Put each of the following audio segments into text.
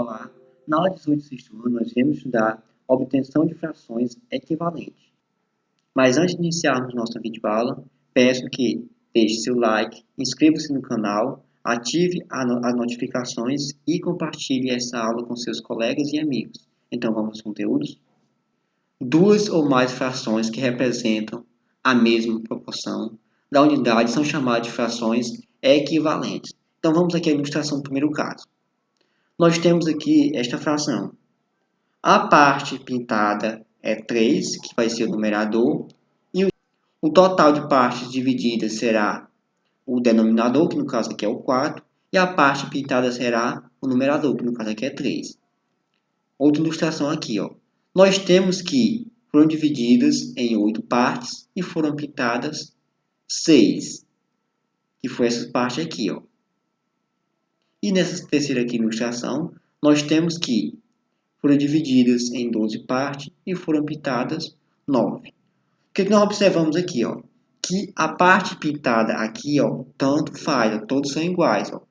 Olá, na aula 18 do sexto ano nós iremos estudar a obtenção de frações equivalentes. Mas antes de iniciarmos nossa videoaula, peço que deixe seu like, inscreva-se no canal, ative as notificações e compartilhe essa aula com seus colegas e amigos. Então vamos aos conteúdos? Duas ou mais frações que representam a mesma proporção da unidade são chamadas de frações equivalentes. Então vamos aqui à ilustração do primeiro caso. Nós temos aqui esta fração. A parte pintada é 3, que vai ser o numerador, e o total de partes divididas será o denominador, que no caso aqui é o 4, e a parte pintada será o numerador, que no caso aqui é 3. Outra ilustração aqui, ó. Nós temos que foram divididas em 8 partes e foram pintadas 6, que foi essa parte aqui, ó. E nessa terceira aqui ilustração, nós temos que foram divididas em 12 partes e foram pintadas 9. O que nós observamos aqui, ó? Que a parte pintada aqui, ó, tanto faz, ó, todos são iguais, ó,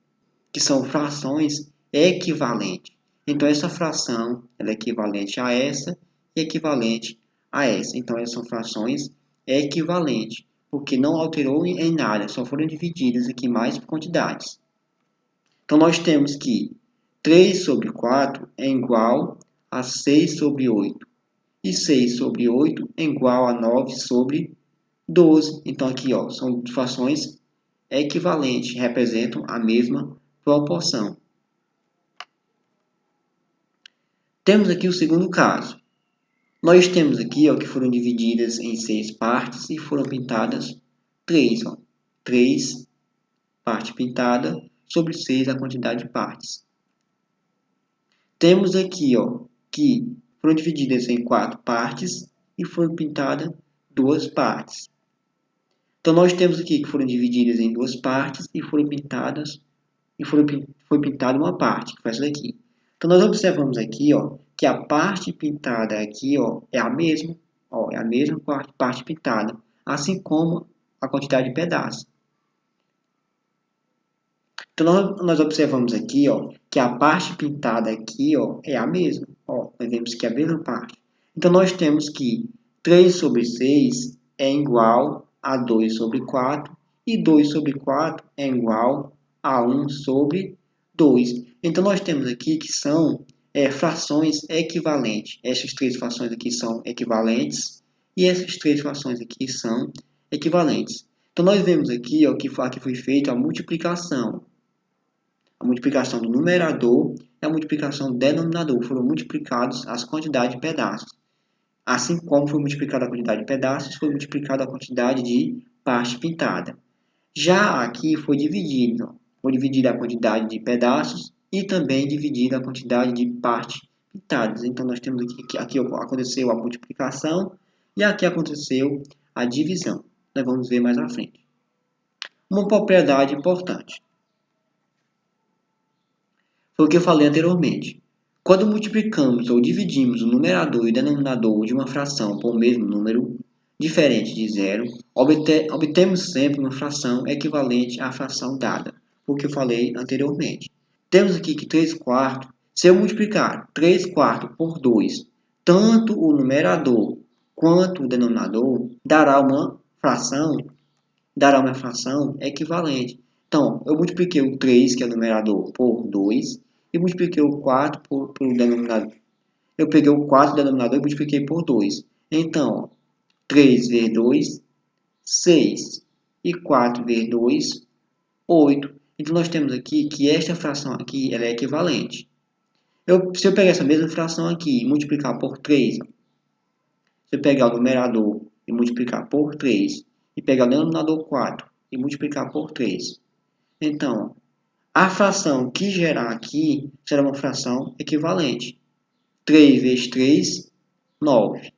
que são frações equivalentes. Então, essa fração ela é equivalente a essa e equivalente a essa. Então, essas são frações equivalentes, porque não alterou em nada, só foram divididas aqui mais quantidades. Então, nós temos que 3 sobre 4 é igual a 6 sobre 8. E 6 sobre 8 é igual a 9 sobre 12. Então, aqui ó, são frações equivalentes, representam a mesma proporção. Temos aqui o segundo caso. Nós temos aqui ó, que foram divididas em 6 partes e foram pintadas 3. Ó. 3 parte pintada sobre 6 a quantidade de partes. Temos aqui ó, que foram divididas em 4 partes e foram pintadas 2 partes. Então, nós temos aqui que foram divididas em 2 partes e foram pintadas, foi pintada uma parte, que foi essa daqui. Então, nós observamos aqui, ó, que a parte pintada aqui, ó, é a mesma parte pintada, assim como a quantidade de pedaços. Então, nós observamos aqui, ó, que a parte pintada aqui, ó, é a mesma. Ó, nós vemos que é a mesma parte. Então, nós temos que 3 sobre 6 é igual a 2 sobre 4 e 2 sobre 4 é igual a 1 sobre 2. Então, nós temos aqui que são frações equivalentes. Essas três frações aqui são equivalentes e essas três frações aqui são equivalentes. Então, nós vemos aqui ó, que foi feita a multiplicação. A multiplicação do numerador e a multiplicação do denominador. Foram multiplicados as quantidades de pedaços. Assim como foi multiplicada a quantidade de pedaços, foi multiplicada a quantidade de parte pintada. Já aqui foi dividido. Foi dividida a quantidade de pedaços e também dividida a quantidade de partes pintadas. Então, nós temos aqui aconteceu a multiplicação e aqui aconteceu a divisão. Nós vamos ver mais à frente. Uma propriedade importante. Foi o que eu falei anteriormente. Quando multiplicamos ou dividimos o numerador e o denominador de uma fração por um mesmo número, diferente de zero, obtemos sempre uma fração equivalente à fração dada, o que eu falei anteriormente. Temos aqui que 3 quartos, se eu multiplicar 3 quartos por 2, tanto o numerador quanto o denominador dará uma fração equivalente. Então, eu multipliquei o 3, que é o numerador, por 2, e multipliquei o 4 pelo denominador. Eu peguei o 4 do denominador e multipliquei por 2. Então, 3 vezes 2, 6. E 4 vezes 2, 8. Então, nós temos aqui que esta fração aqui ela é equivalente. Se eu pegar essa mesma fração aqui e multiplicar por 3, se eu pegar o numerador e multiplicar por 3, e pegar o denominador 4 e multiplicar por 3, então, a fração que gerar aqui será uma fração equivalente. 3 vezes 3, 9.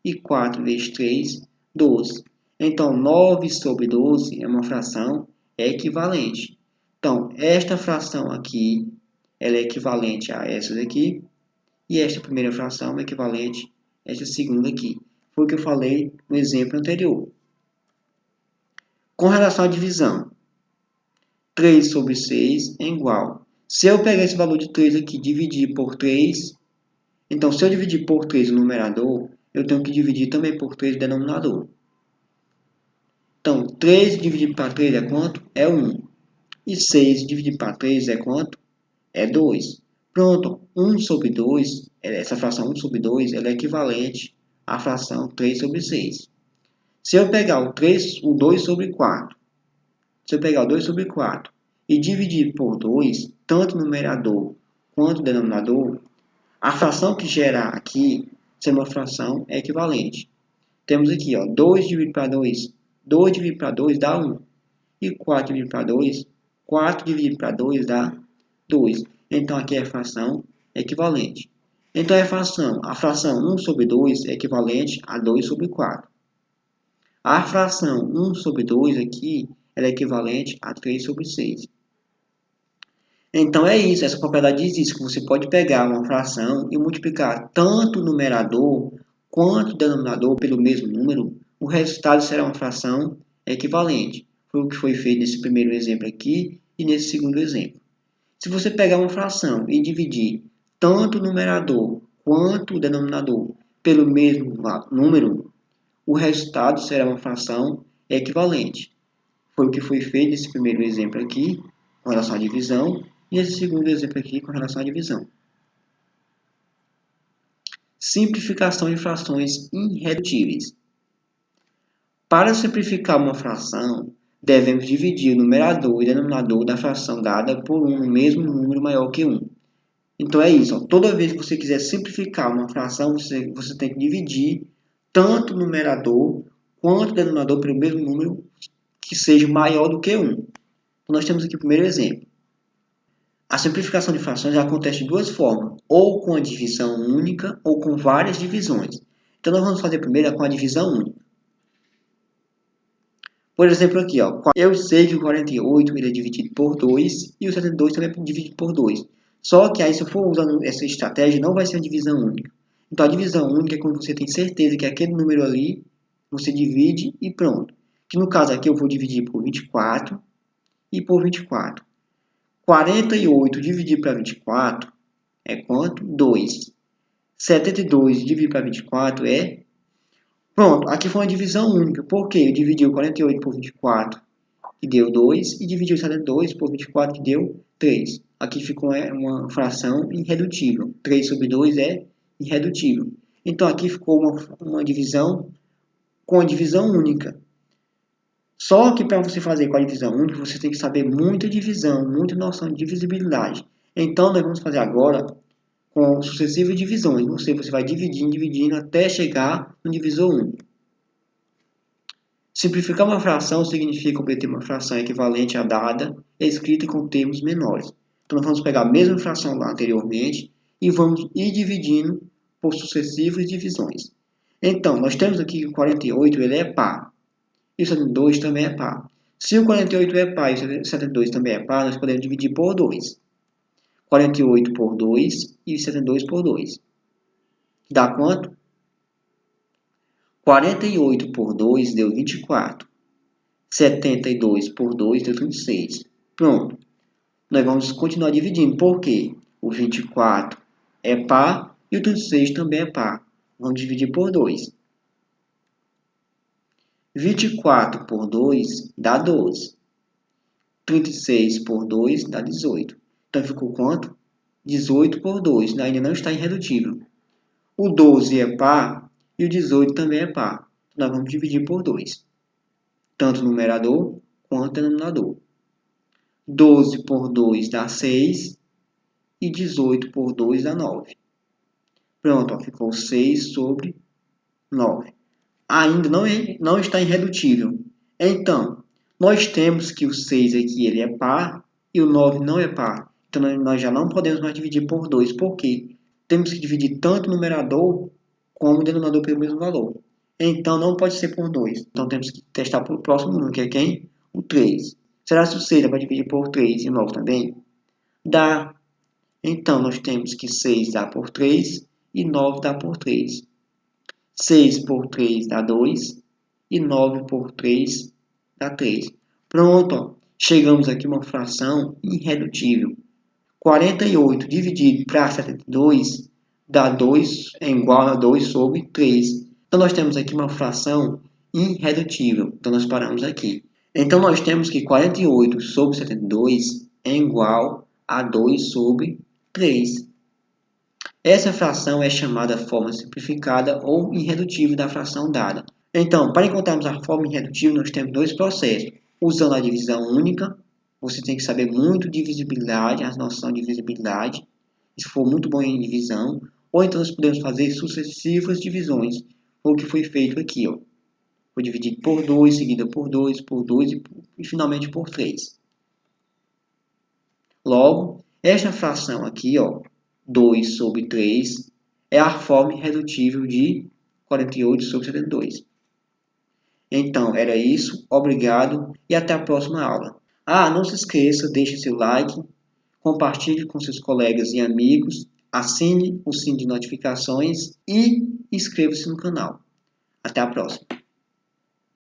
E 4 vezes 3, 12. Então, 9 sobre 12 é uma fração equivalente. Então, esta fração aqui ela é equivalente a essa daqui. E esta primeira fração é equivalente a esta segunda aqui. Foi o que eu falei no exemplo anterior. Com relação à divisão, 3 sobre 6 é igual. Se eu pegar esse valor de 3 aqui e dividir por 3, então se eu dividir por 3 o numerador, eu tenho que dividir também por 3 o denominador. Então, 3 dividido para 3 é quanto? É 1. E 6 dividido para 3 é quanto? É 2. Pronto, 1 sobre 2, essa fração 1 sobre 2, ela é equivalente à fração 3 sobre 6. Se eu pegar o 2 sobre 4, se eu pegar o 2 sobre 4 e dividir por 2, tanto o numerador quanto o denominador, a fração que gerar aqui será uma fração equivalente. Temos aqui, ó, 2 dividido para 2, 2 dividido para 2 dá 1. E 4 dividido para 2, 4 dividido para 2 dá 2. Então, aqui é a fração equivalente. Então, a fração 1 sobre 2 é equivalente a 2 sobre 4. A fração 1 sobre 2 aqui ela é equivalente a 3 sobre 6. Então, é isso. Essa propriedade diz isso, que você pode pegar uma fração e multiplicar tanto o numerador quanto o denominador pelo mesmo número. O resultado será uma fração equivalente. Foi o que foi feito nesse primeiro exemplo aqui e nesse segundo exemplo. Se você pegar uma fração e dividir tanto o numerador quanto o denominador pelo mesmo número, o resultado será uma fração equivalente. Foi o que foi feito nesse primeiro exemplo aqui, com relação à divisão, e esse segundo exemplo aqui, com relação à divisão. Simplificação de frações irredutíveis. Para simplificar uma fração, devemos dividir o numerador e o denominador da fração dada por um mesmo número maior que 1. Então é isso, ó. Toda vez que você quiser simplificar uma fração, você tem que dividir tanto o numerador quanto o denominador pelo mesmo número que seja maior do que 1. Então, nós temos aqui o primeiro exemplo. A simplificação de frações acontece de duas formas, ou com a divisão única ou com várias divisões. Então, nós vamos fazer primeiro com a divisão única. Por exemplo, aqui, ó, eu sei que o 48 ele é dividido por 2 e o 72 também é dividido por 2. Só que aí, se eu for usando essa estratégia, não vai ser uma divisão única. Então, a divisão única é quando você tem certeza que aquele número ali, você divide e pronto. Que no caso aqui, eu vou dividir por 24 e por 24. 48 dividido para 24 é quanto? 2. 72 dividido para 24 é... Pronto, aqui foi uma divisão única. Por quê? Eu dividi o 48 por 24, que deu 2, e dividi o 72 por 24, que deu 3. Aqui ficou uma fração irredutível. 3 sobre 2 é irredutível. Então, aqui ficou uma divisão com a divisão única. Só que para você fazer com a divisão única, você tem que saber muita divisão, muita noção de divisibilidade. Então, nós vamos fazer agora com sucessivas divisões. Você vai dividindo até chegar no divisor único. Simplificar uma fração significa obter uma fração equivalente à dada, escrita com termos menores. Então, nós vamos pegar a mesma fração lá anteriormente e vamos ir dividindo por sucessivas divisões. Então, nós temos aqui que o 48 ele é par. E o 72 também é par. Se o 48 é par e o 72 também é par, nós podemos dividir por 2. 48 por 2 e 72 por 2. Dá quanto? 48 por 2 deu 24. 72 por 2 deu 36. Pronto. Nós vamos continuar dividindo. Por quê? O 24 é par e o 36 também é par. Vamos dividir por 2. 24 por 2 dá 12. 36 por 2 dá 18. Então, ficou quanto? 18 por 2. Ainda não está irredutível. O 12 é par e o 18 também é par. Nós vamos dividir por 2. Tanto o numerador quanto o denominador. 12 por 2 dá 6 e 18 por 2 dá 9. Pronto, ó, ficou 6 sobre 9. Ainda não está irredutível. Então, nós temos que o 6 aqui ele é par e o 9 não é par. Então, nós já não podemos mais dividir por 2. Por quê? Temos que dividir tanto o numerador como o denominador pelo mesmo valor. Então, não pode ser por 2. Então, temos que testar para o próximo número, que é quem? O 3. Será que o 6 vai dividir por 3 e o 9 também? Dá. Então, nós temos que 6 dá por 3 e 9 dá por 3. 6 por 3 dá 2 e 9 por 3 dá 3. Pronto, ó. Chegamos aqui a uma fração irredutível. 48 dividido para 72 dá 2, é igual a 2 sobre 3. Então, nós temos aqui uma fração irredutível. Então, nós paramos aqui. Então, nós temos que 48 sobre 72 é igual a 2 sobre 3. Essa fração é chamada forma simplificada ou irredutível da fração dada. Então, para encontrarmos a forma irredutível, nós temos dois processos. Usando a divisão única, você tem que saber muito de divisibilidade, a noção de divisibilidade, se for muito bom em divisão, ou então nós podemos fazer sucessivas divisões, o que foi feito aqui. Foi dividido por 2, seguida por 2 e finalmente por 3. Logo, esta fração aqui, 2 sobre 3, é a forma irredutível de 48 sobre 72. Então, era isso. Obrigado e até a próxima aula. Não se esqueça, deixe seu like, compartilhe com seus colegas e amigos, assine o sininho de notificações e inscreva-se no canal. Até a próxima.